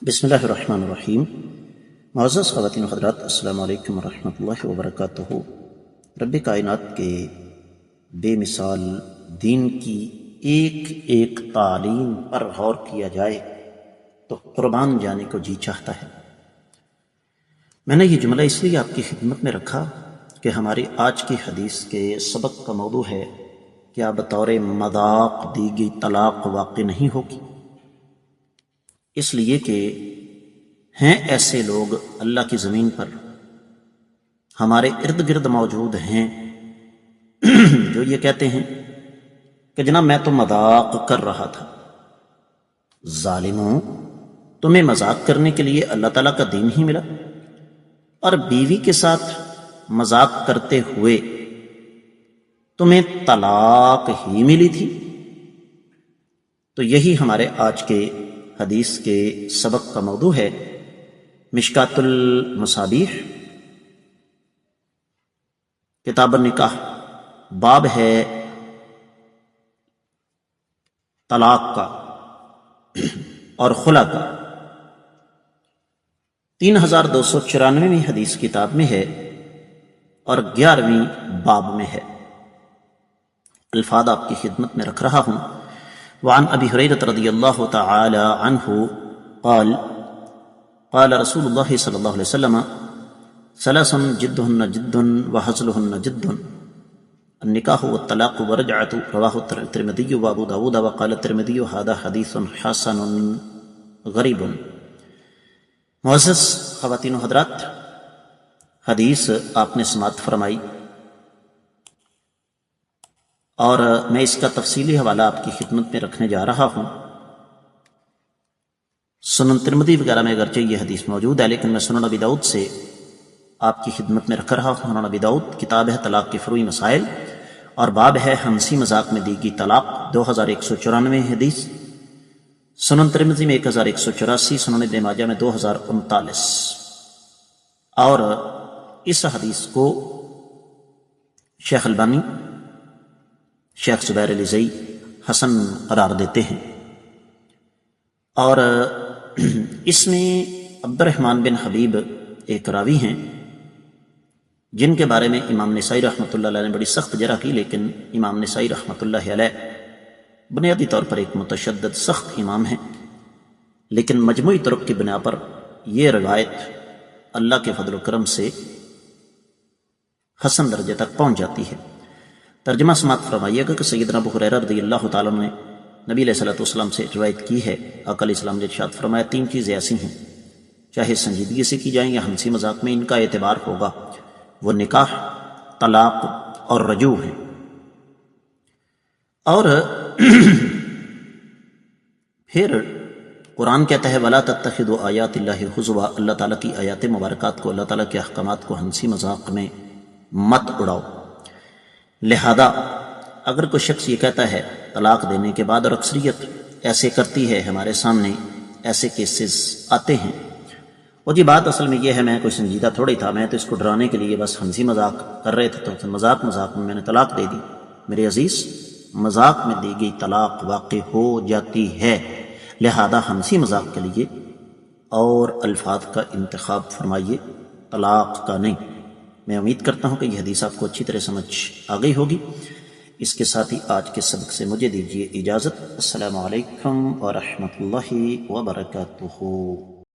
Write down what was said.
بسم اللہ الرحمن الرحیم۔ معزز خواتین و حضرات، السلام علیکم ورحمۃ اللہ وبرکاتہ۔ رب کائنات کے بے مثال دین کی ایک ایک تعلیم پر غور کیا جائے تو قربان جانے کو جی چاہتا ہے۔ میں نے یہ جملہ اس لیے آپ کی خدمت میں رکھا کہ ہماری آج کی حدیث کے سبق کا موضوع ہے کیا بطور مذاق دی گئی طلاق واقع نہیں ہوگی، اس لیے کہ ہیں ایسے لوگ اللہ کی زمین پر ہمارے ارد گرد موجود ہیں جو یہ کہتے ہیں کہ جناب میں تو مذاق کر رہا تھا۔ ظالموں، تمہیں مذاق کرنے کے لیے اللہ تعالیٰ کا دین ہی ملا اور بیوی کے ساتھ مذاق کرتے ہوئے تمہیں طلاق ہی ملی تھی۔ تو یہی ہمارے آج کے حدیث کے سبق کا موضوع ہے۔ مشکات المصابیح، کتاب النکاح، باب ہے طلاق کا اور خلا کا۔ 3294ویں حدیث کتاب میں ہے اور 11ویں باب میں ہے۔ الفاظ آپ کی خدمت میں رکھ رہا ہوں۔ وعن ابی ہریرہ رضی اللہ تعالی عنہ قال قال رسول اللہ صلی اللہ علیہ وسلم ثلاث جدهن جد وهزلهن جد النکاح والطلاق والرجعة رواه الترمذی وابو داود وقال الترمذی هذا حدیث حسن غریب۔ معزز خواتین و حضرات، حدیث آپ نے سماعت فرمائی اور میں اس کا تفصیلی حوالہ آپ کی خدمت میں رکھنے جا رہا ہوں۔ سنن ترمذی وغیرہ میں اگرچہ یہ حدیث موجود ہے، لیکن میں سنن ابی داؤد سے آپ کی خدمت میں رکھ رہا ہوں۔ سنن ابی داؤد کتاب ہے طلاق کے فروعی مسائل اور باب ہے ہنسی مذاق میں دی گئی طلاق، 2194 حدیث۔ سنن ترمذی میں 1184، سنن ابن ماجہ میں 2039۔ اور اس حدیث کو شیخ البانی، شیخ زبیر علی زئی حسن قرار دیتے ہیں۔ اور اس میں عبد الرحمن بن حبیب ایک راوی ہیں جن کے بارے میں امام نسائی رحمۃ اللہ علیہ نے بڑی سخت جرح کی، لیکن امام نسائی رحمۃ اللہ علیہ بنیادی طور پر ایک متشدد سخت امام ہیں، لیکن مجموعی طرق کی بنا پر یہ روایت اللہ کے فضل و کرم سے حسن درجے تک پہنچ جاتی ہے۔ ترجمہ سماعت فرمائیے گا کہ سیدنا ابو ہریرہ رضی اللہ تعالیٰ عنہ نے نبی علیہ الصلوۃ والسلام سے روایت کی ہے۔ آقا علیہ السلام نے ارشاد فرمایا، 3 چیزیں ایسی ہیں چاہے سنجیدگی سے کی جائیں یا ہنسی مذاق میں ان کا اعتبار ہوگا، وہ نکاح، طلاق اور رجوع ہیں۔ اور پھر قرآن کہتا ہے وَلَا تَتَّخِذُوا آیَاتِ اللَّهِ هُزُوًا، اللہ تعالیٰ کی آیات مبارکات کو، اللہ تعالیٰ کے احکامات کو ہنسی مذاق میں مت اڑاؤ۔ لہذا اگر کوئی شخص یہ کہتا ہے طلاق دینے کے بعد، اور اکثریت ایسے کرتی ہے، ہمارے سامنے ایسے کیسز آتے ہیں، اور جی بات اصل میں یہ ہے میں کوئی سنجیدہ تھوڑی تھا، میں تو اس کو ڈرانے کے لیے بس ہنسی مذاق کر رہے تھے، تو مذاق میں میں نے طلاق دے دی۔ میرے عزیز، مذاق میں دی گئی طلاق واقع ہو جاتی ہے، لہذا ہنسی مذاق کے لیے اور الفاظ کا انتخاب فرمائیے، طلاق کا نہیں۔ میں امید کرتا ہوں کہ یہ حدیث آپ کو اچھی طرح سمجھ آ گئی ہوگی۔ اس کے ساتھ ہی آج کے سبق سے مجھے دیجیے اجازت۔ السلام علیکم ورحمۃ اللہ وبرکاتہ۔